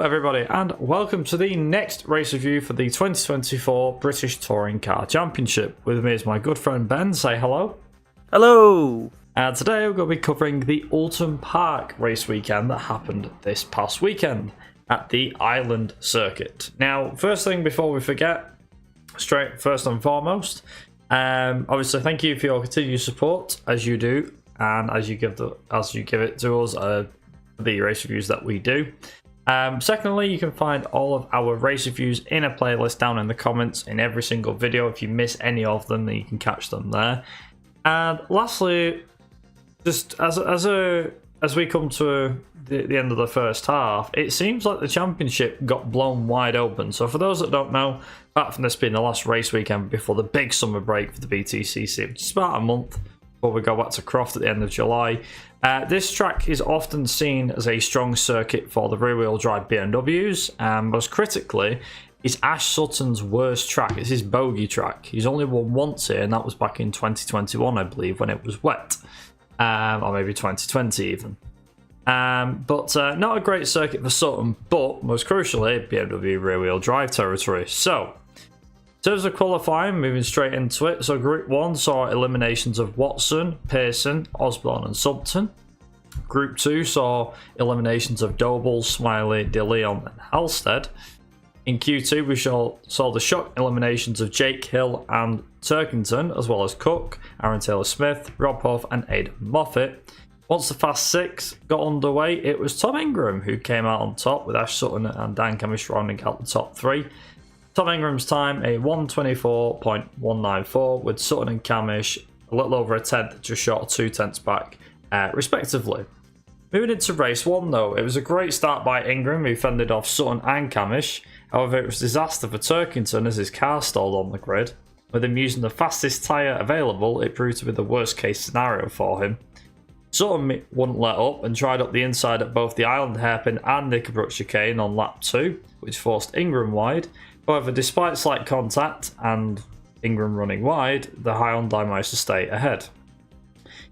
everybody, and welcome to the next race review for the 2024 British Touring Car Championship. With me is my good friend Ben. Say hello. Hello. And today we're going to be covering the Oulton Park race weekend that happened this past weekend at the Island Circuit. Now, first thing before we forget, first and foremost, obviously thank you for your continued support as you do, and as you give it to us, the race reviews that we do. Secondly, you can find all of our race reviews in a playlist down in the comments in every single video. If you miss any of them, then you can catch them there. And lastly, just as we come to the end of the first half, it seems like the championship got blown wide open. So for those that don't know, apart from this being the last race weekend before the big summer break for the BTCC, which is about a month before we go back to Croft at the end of July, this track is often seen as a strong circuit for the rear-wheel drive BMWs, and most critically, is Ash Sutton's worst track. It's his bogey track. He's only won once here, and that was back in 2021, I believe, when it was wet. Or maybe 2020 even. But not a great circuit for Sutton, but most crucially, BMW rear-wheel drive territory. So, in terms of qualifying, moving straight into it. So Group 1 saw eliminations of Watson, Pearson, Osborne and Subton. Group 2 saw eliminations of Doble, Smiley, De Leon and Halstead. In Q2 we saw the shock eliminations of Jake Hill and Turkington, as well as Cook, Aaron Taylor-Smith, Rob Huff and Aidan Moffat. Once the Fast 6 got underway, it was Tom Ingram who came out on top, with Ash Sutton and Dan Camish rounding out the top 3. Tom Ingram's time, a 1:24.194, with Sutton and Camish a little over a tenth, just short of 2 tenths back, respectively. Moving into race 1 though, it was a great start by Ingram, who fended off Sutton and Camish. However, it was a disaster for Turkington as his car stalled on the grid. With him using the fastest tyre available, it proved to be the worst case scenario for him. Sutton wouldn't let up and tried up the inside at both the Island Hairpin and Knickerbrook chicane on lap 2, which forced Ingram wide. However, despite slight contact and Ingram running wide, the Hyundai managed to stay ahead.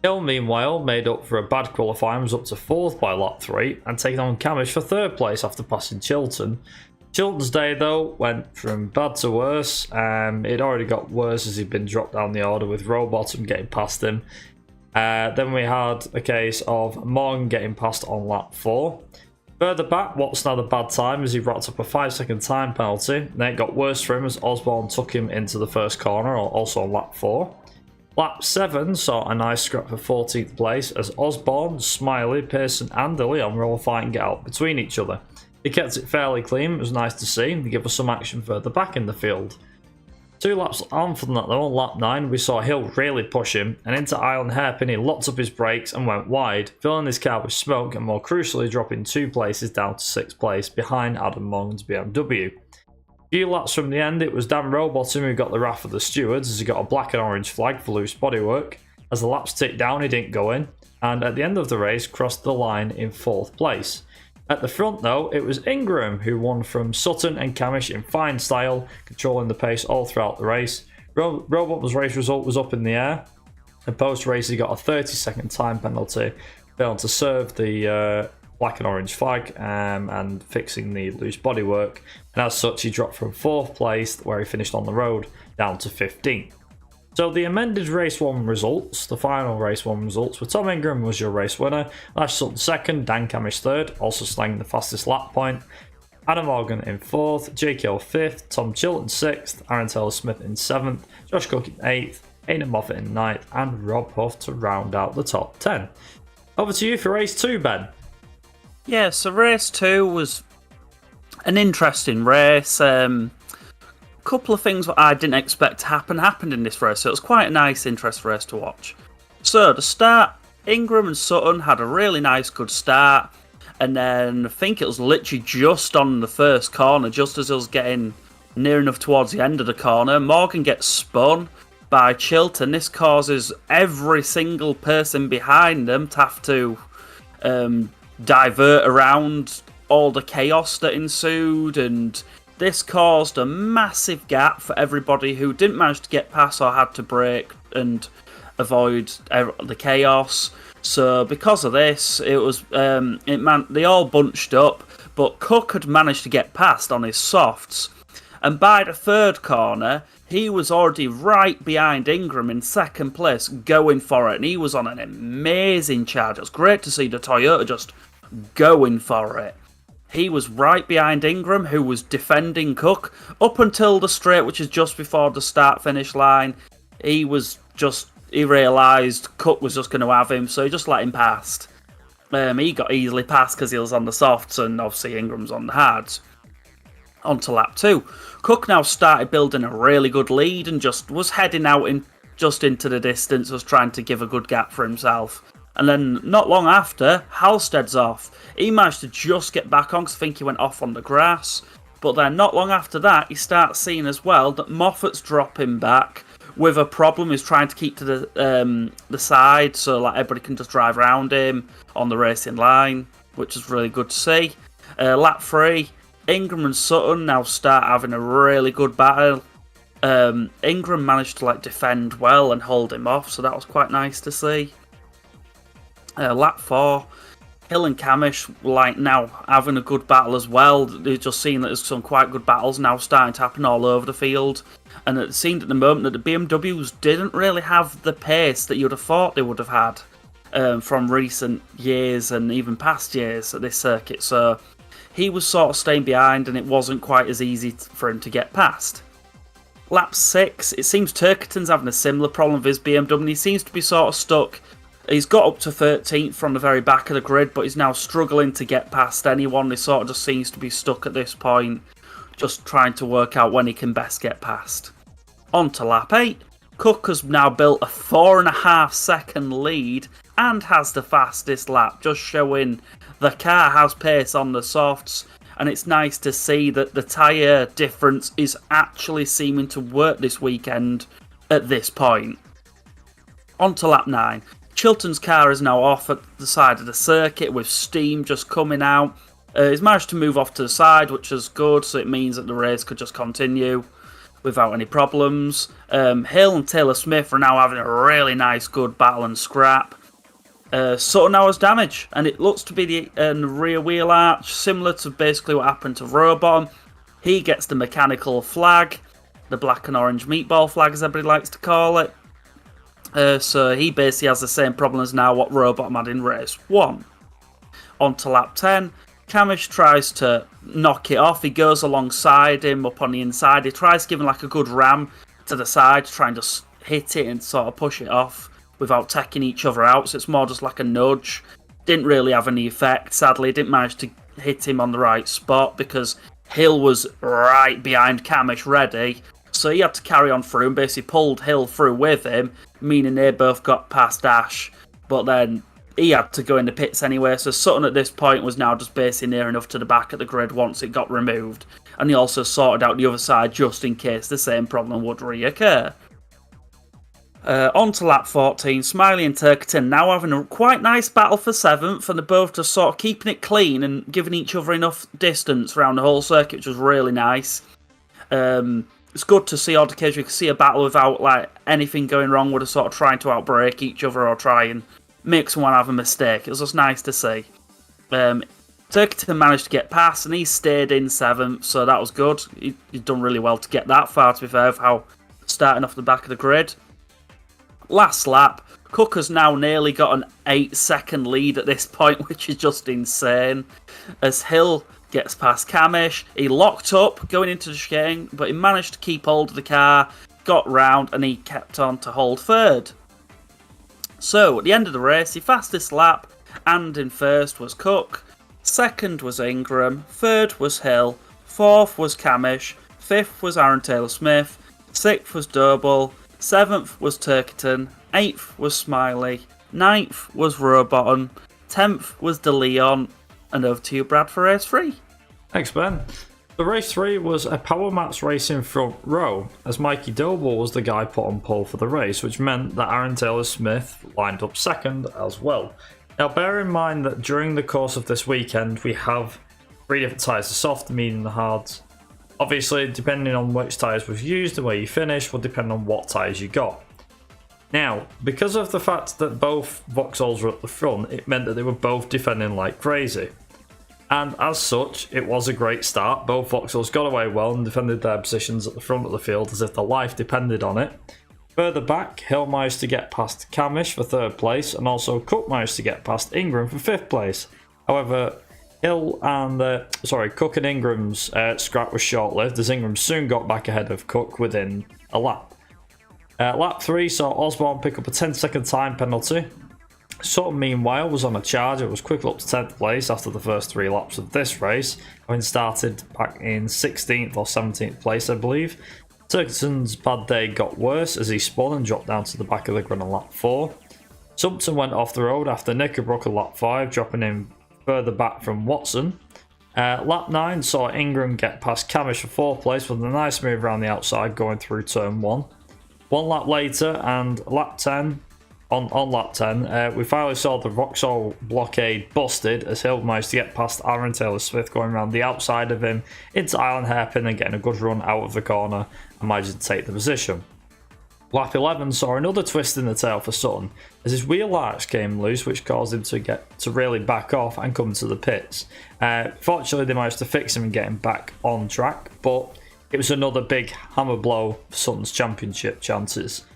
Hill, meanwhile, made up for a bad qualifying, was up to 4th by lap 3 and taking on Camish for 3rd place after passing Chilton. Chilton's day, though, went from bad to worse. It already got worse as he'd been dropped down the order, with Rowbottom getting past him. Then we had a case of Morgan getting past on lap 4. Further back, Watson had a bad time as he racked up a 5-second time penalty. Then it got worse for him as Osborne took him into the first corner, also on lap 4. Lap 7 saw a nice scrap for 14th place as Osborne, Smiley, Pearson and De Leon were all fighting it out between each other. He kept it fairly clean, it was nice to see, and they give us some action further back in the field. 2 laps on from that though, on lap 9, we saw Hill really push him, and into Island Hairpin he locked up his brakes and went wide, filling his car with smoke and more crucially dropping 2 places down to 6th place behind Adam Morgan's BMW. A few laps from the end, it was Dan Rowbottom who got the wrath of the stewards as he got a black and orange flag for loose bodywork. As the laps ticked down, he didn't go in, and at the end of the race crossed the line in 4th place. At the front though, it was Ingram who won from Sutton and Camish in fine style, controlling the pace all throughout the race. Rowbottom's race result was up in the air, and post-race he got a 30-second time penalty, failing to serve the black and orange flag and fixing the loose bodywork, and as such he dropped from 4th place, where he finished on the road, down to 15th. So the amended race 1 results, the final race 1 results, were Tom Ingram was your race winner, Ash Sutton 2nd, Dan Camish 3rd, also slanging the fastest lap point, Adam Morgan in 4th, Jake Hill 5th, Tom Chilton 6th, Aaron Taylor-Smith in 7th, Josh Cook in 8th, Aidan Moffat in 9th, and Rob Huff to round out the top 10. Over to you for race 2, Ben. Yeah, so race 2 was an interesting race. Couple of things that I didn't expect to happened in this race, so it was quite a nice, interesting race to watch. So to start, Ingram and Sutton had a really nice, good start, and then I think it was literally just on the first corner, just as it was getting near enough towards the end of the corner, Morgan gets spun by Chilton. This causes every single person behind them to have to divert around all the chaos that ensued, and this caused a massive gap for everybody who didn't manage to get past or had to brake and avoid the chaos. So because of this, it was they all bunched up, but Cook had managed to get past on his softs, and by the third corner, he was already right behind Ingram in second place, going for it, and he was on an amazing charge. It was great to see the Toyota just going for it. He was right behind Ingram, who was defending Cook, up until the straight, which is just before the start-finish line. He realised Cook was just going to have him, so he just let him past. He got easily past because he was on the softs, and obviously Ingram's on the hards. On to lap 2. Cook now started building a really good lead and just was heading out into the distance, was trying to give a good gap for himself. And then not long after, Halstead's off. He managed to just get back on because I think he went off on the grass. But then not long after that, he starts seeing as well that Moffat's dropping back with a problem. He's trying to keep to the side so like everybody can just drive around him on the racing line, which is really good to see. Lap 3. Ingram and Sutton now start having a really good battle. Ingram managed to defend well and hold him off, so that was quite nice to see. Lap 4, Hill and Camish now having a good battle as well. They've just seen that there's some quite good battles now starting to happen all over the field, and it seemed at the moment that the BMWs didn't really have the pace that you'd have thought they would have had from recent years and even past years at this circuit. So he was sort of staying behind, and it wasn't quite as easy for him to get past. Lap 6, it seems Turkington's having a similar problem with his BMW, and he seems to be sort of stuck. He's got up to 13th from the very back of the grid, but he's now struggling to get past anyone. He sort of just seems to be stuck at this point, just trying to work out when he can best get past. On to lap 8. Cook has now built a 4.5 second lead and has the fastest lap, just showing the car has pace on the softs, and it's nice to see that the tyre difference is actually seeming to work this weekend at this point. On to lap 9. Chilton's car is now off at the side of the circuit with steam just coming out. He's managed to move off to the side, which is good, so it means that the race could just continue without any problems. Hill and Taylor Smith are now having a really nice good battle and scrap. Sutton now has damage, and it looks to be the rear wheel arch, similar to basically what happened to Robot. He gets the mechanical flag, the black and orange meatball flag as everybody likes to call it. So he basically has the same problem as now what Robot had in race 1. On to lap 10, Camish tries to knock it off. He goes alongside him up on the inside. He tries to give him a good ram to the side to try and just hit it and sort of push it off without taking each other out. So it's more just like a nudge. Didn't really have any effect. Sadly, didn't manage to hit him on the right spot because Hill was right behind Camish ready. So he had to carry on through and basically pulled Hill through with him, meaning they both got past Ash. But then he had to go in the pits anyway, so Sutton at this point was now just basically near enough to the back of the grid once it got removed. And he also sorted out the other side just in case the same problem would reoccur. On to lap 14, Smiley and Turkington now having a quite nice battle for 7th, and they're both just sort of keeping it clean and giving each other enough distance around the whole circuit, which was really nice. It's good to see odd occasions you can see a battle without anything going wrong with a sort of trying to outbrake each other or try and make someone have a mistake. It was just nice to see. Turkington managed to get past and he stayed in 7th, so that was good. He'd done really well to get that far, to be fair, of how starting off the back of the grid. Last lap, Cook has now nearly got an 8-second lead at this point, which is just insane. As Hill gets past Camish, he locked up going into the chicane, but he managed to keep hold of the car, got round, and he kept on to hold 3rd. So, at the end of the race, the fastest lap and in 1st was Cook, 2nd was Ingram, 3rd was Hill, 4th was Camish, 5th was Aaron Taylor-Smith, 6th was Doble, 7th was Turkington, 8th was Smiley, 9th was Rowbottom, 10th was De Leon, and over to you, Brad, for race 3. Thanks, Ben. The race 3 was a Power Mats racing front row, as Mikey Doble was the guy put on pole for the race, which meant that Aaron Taylor-Smith lined up 2nd as well. Now, bear in mind that during the course of this weekend, we have 3 different tyres: the soft, the medium, and the hards. Obviously, depending on which tyres was used and where you finish, will depend on what tyres you got. Now, because of the fact that both Vauxhalls were at the front, it meant that they were both defending like crazy. And as such, it was a great start. Both Vauxhalls got away well and defended their positions at the front of the field as if their life depended on it. Further back, Hill managed to get past Camish for 3rd place, and also Cook managed to get past Ingram for 5th place. However, Cook and Ingram's scrap was short-lived, as Ingram soon got back ahead of Cook within a lap. Lap 3 saw Osborne pick up a 10-second time penalty. Sutton, meanwhile, was on a charge. It was quickly up to 10th place after the first 3 laps of this race, having started back in 16th or 17th place, I believe. Turkington's bad day got worse as he spun and dropped down to the back of the grid on lap 4. Sumpton went off the road after Knickerbrook on lap 5, dropping him further back from Watson. Lap 9 saw Ingram get past Camish for 4th place with a nice move around the outside going through turn 1. 1 lap later and lap 10, on lap 10, we finally saw the Vauxhall blockade busted as Hill managed to get past Aaron Taylor-Smith going around the outside of him into Island Hairpin and getting a good run out of the corner and managed to take the position. Lap 11 saw another twist in the tail for Sutton as his wheel arch came loose, which caused him to really back off and come to the pits. Fortunately, they managed to fix him and get him back on track, but it was another big hammer blow for Sutton's championship chances.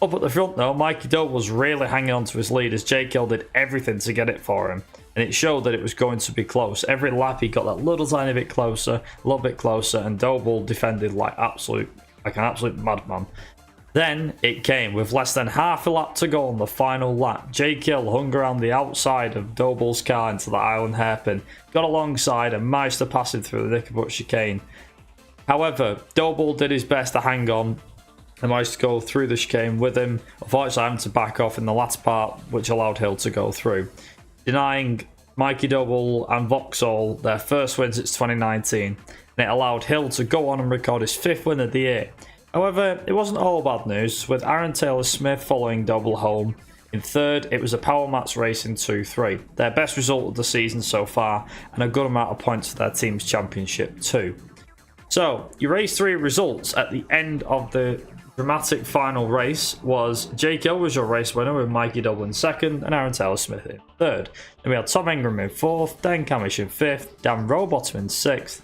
Up at the front though, Mikey Doe was really hanging on to his lead as Jake Hill did everything to get it for him, and it showed that it was going to be close. Every lap he got that little tiny bit closer, a little bit closer, and Doble defended like an absolute madman. Then it came with less than half a lap to go on the final lap. Jake Hill hung around the outside of Doble's car into the Island Hairpin, got alongside and managed to pass him through the Knickerbrook chicane. However, Doble did his best to hang on and managed to go through the chicane with him, unfortunately having to back off in the latter part, which allowed Hill to go through, denying Mikey Doble and Vauxhall their first win since 2019, and it allowed Hill to go on and record his 5th win of the year. However, it wasn't all bad news, with Aaron Taylor-Smith following Doble home. In 3rd, it was a Power Mats Racing 2-3, their best result of the season so far, and a good amount of points for their team's championship too. So, your race 3 results at the end of the dramatic final race was Jake Hill was your race winner with Mikey Doble in 2nd and Aaron Taylor-Smith in 3rd. Then we had Tom Ingram in 4th, Dan Camish in 5th, Dan Rowbottom in 6th,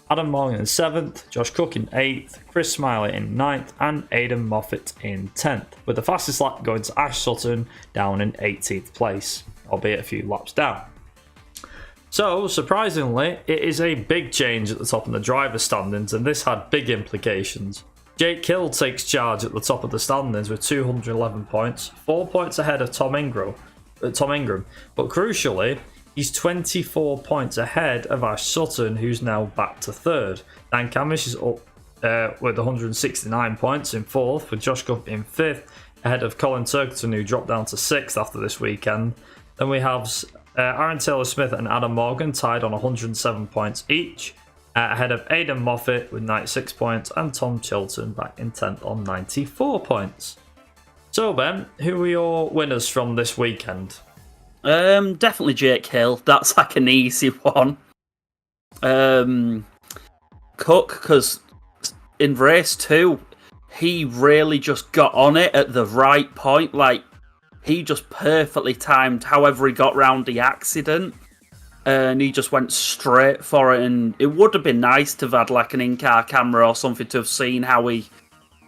Adam Morgan in 7th, Josh Cook in 8th, Chris Smiley in 9th, and Aidan Moffat in 10th, with the fastest lap going to Ash Sutton down in 18th place, albeit a few laps down. So, surprisingly, it is a big change at the top of the driver's standings, and this had big implications. Jake Hill takes charge at the top of the standings with 211 points, 4 points ahead of Tom Ingram, but crucially, he's 24 points ahead of Ash Sutton, who's now back to 3rd. Dan Camish is up with 169 points in 4th, with Josh Cook in 5th, ahead of Colin Turkington, who dropped down to 6th after this weekend. Then we have Aaron Taylor-Smith and Adam Morgan tied on 107 points each, ahead of Aidan Moffat with 96 points and Tom Chilton back in 10th on 94 points. So Ben, who were your winners from this weekend? Definitely Jake Hill. That's like an easy one. Cook, because in race 2, he really just got on it at the right point. Like, he just perfectly timed however he got round the accident. And he just went straight for it. And it would have been nice to have had like an in-car camera or something to have seen how he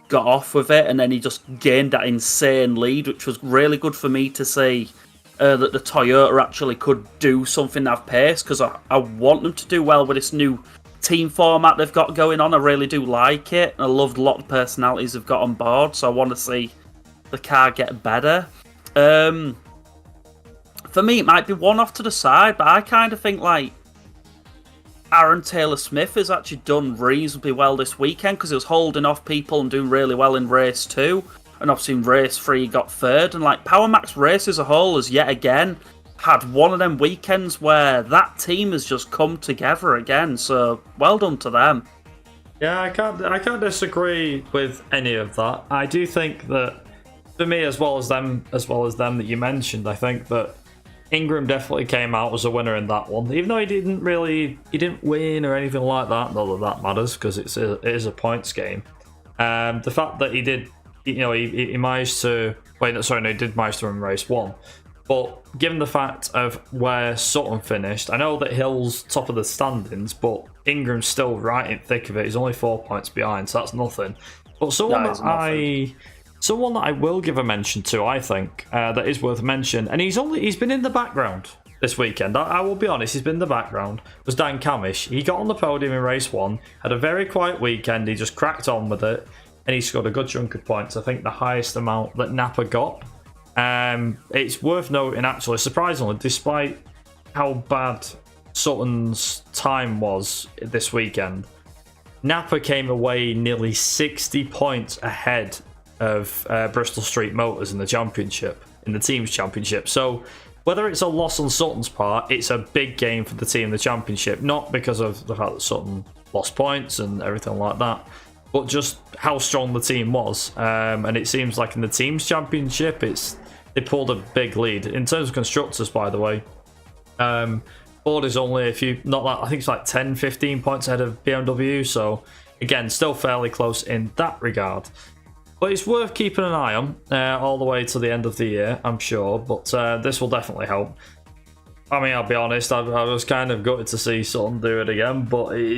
got off with it. And then he just gained that insane lead, which was really good for me to see. That the Toyota actually could do something that pace, because I want them to do well with this new team format they've got going on. I really do like it. I loved a lot of personalities they've got on board, so I want to see the car get better. For me, it might be one off to the side, but I kind of think like Aaron Taylor-Smith has actually done reasonably well this weekend, because he was holding off people and doing really well in race 2. And obviously in race 3 got 3rd. And like Power Max Race as a whole has yet again had one of them weekends where that team has just come together again. So well done to them. Yeah, I can't disagree with any of that. I do think that for me, as well as them that you mentioned, I think that Ingram definitely came out as a winner in that one. Even though he didn't win or anything like that. Not that matters, because it is a points game. The fact that he did. He managed to. He did manage to win race 1. But given the fact of where Sutton finished, I know that Hill's top of the standings, but Ingram's still right in thick of it. He's only 4 points behind, so that's nothing. But someone that I will give a mention to, I think, that is worth mention, and he's been in the background this weekend. I will be honest, he's been in the background, was Dan Camish. He got on the podium in race 1, had a very quiet weekend, he just cracked on with it, and he scored a good chunk of points. I think the highest amount that Napa got. It's worth noting, actually, surprisingly, despite how bad Sutton's time was this weekend, Napa came away nearly 60 points ahead of Bristol Street Motors in the championship, in the team's championship. So whether it's a loss on Sutton's part, it's a big game for the team in the championship, not because of the fact that Sutton lost points and everything like that, but just how strong the team was. And it seems like in the team's championship, they pulled a big lead. In terms of constructors, by the way, Ford is only I think it's like 10, 15 points ahead of BMW. So again, still fairly close in that regard. But it's worth keeping an eye on all the way to the end of the year, I'm sure. But this will definitely help. I mean, I'll be honest, I was kind of gutted to see Sutton do it again, but it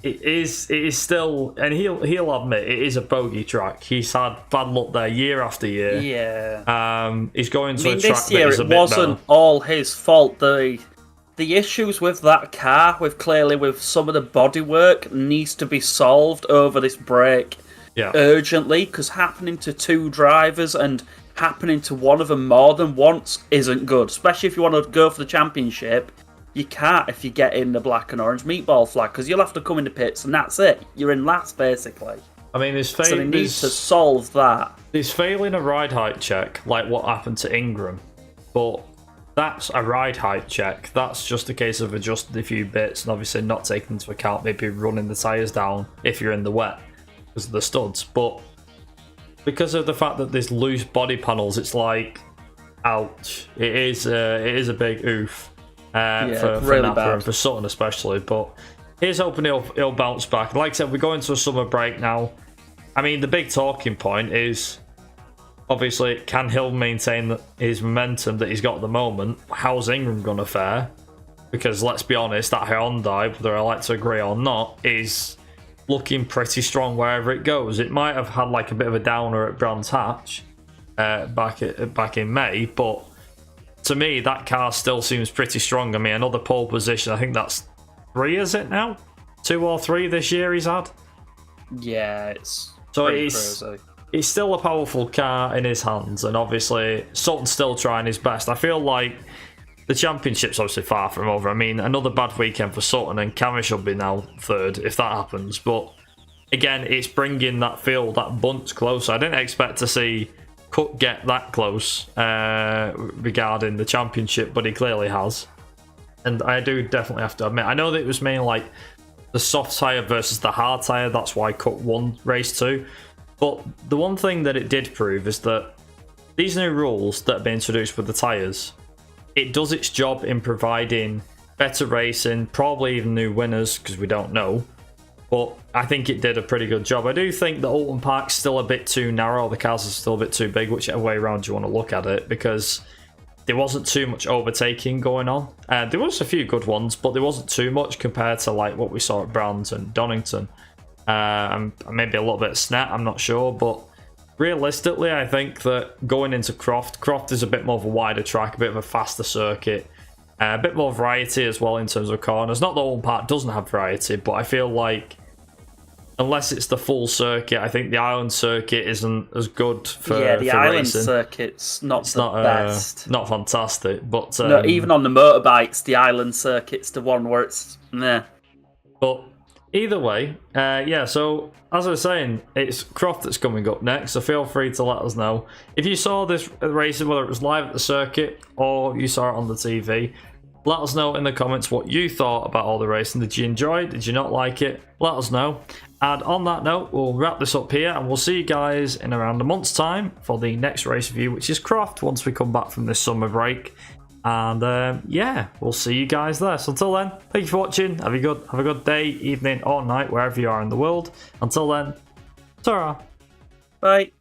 is still, and he'll admit, it is a bogey track. He's had bad luck there year after year. Yeah. He's going to a track this year that is a it bit wasn't better. all his fault. The issues with that car, with some of the bodywork, needs to be solved over this break. Yeah. Urgently, because happening to 2 drivers and happening to one of them more than once isn't good. Especially if you want to go for the championship, you can't if you get in the black and orange meatball flag, because you'll have to come in the pits and that's it. You're in last, basically. I mean, so they need to solve that. He's failing a ride height check, like what happened to Ingram, but that's a ride height check. That's just a case of adjusting a few bits and obviously not taking into account maybe running the tyres down if you're in the wet because of the studs. But because of the fact that there's loose body panels, it's like, ouch. It is a big oof for really Napa bad. and for Sutton especially. But here's hoping he'll bounce back. Like I said, we're going to a summer break now. I mean, the big talking point is, obviously, can Hill maintain his momentum that he's got at the moment? How's Ingram going to fare? Because let's be honest, that Hyundai, whether I like to agree or not, is looking pretty strong wherever it goes. It might have had like a bit of a downer at Brands Hatch back in May, but to me, that car still seems pretty strong. I mean, another pole position, I think that's 3, is it now? 2 or 3 this year he's had? Yeah, it's so crazy. It's still a powerful car in his hands, and obviously Sutton's still trying his best. I feel like the championship's obviously far from over. I mean, another bad weekend for Sutton, and Camish will be now 3rd if that happens. But again, it's bringing that field, that bunch closer. I didn't expect to see Cook get that close regarding the championship, but he clearly has. And I do definitely have to admit, I know that it was mainly like the soft tyre versus the hard tyre. That's why Cook won race 2. But the one thing that it did prove is that these new rules that have been introduced with the tyres, it does its job in providing better racing, probably even new winners, because we don't know. But I think it did a pretty good job. I do think that Oulton Park's still a bit too narrow. The cars are still a bit too big, whichever way around you want to look at it, because there wasn't too much overtaking going on. There was a few good ones, but there wasn't too much compared to like what we saw at Brands and Donington. And maybe a little bit of Snett, I'm not sure, but realistically, I think that going into Croft is a bit more of a wider track, a bit of a faster circuit, a bit more variety as well in terms of corners. Not that Oulton Park doesn't have variety, but I feel like unless it's the full circuit, I think the island circuit isn't as good for the for island racing. circuit's not the best. Not fantastic, but No, even on the motorbikes, the island circuit's the one where it's meh. But either way, so as I was saying, it's Croft that's coming up next, so feel free to let us know. If you saw this racing, whether it was live at the circuit or you saw it on the TV, let us know in the comments what you thought about all the racing. Did you enjoy it? Did you not like it? Let us know. And on that note, we'll wrap this up here, and we'll see you guys in around a month's time for the next race review, which is Croft, once we come back from this summer break. And we'll see you guys there. So until then, thank you for watching. Have a good day, evening, or night, wherever you are in the world. Until then, ta-ra. Bye.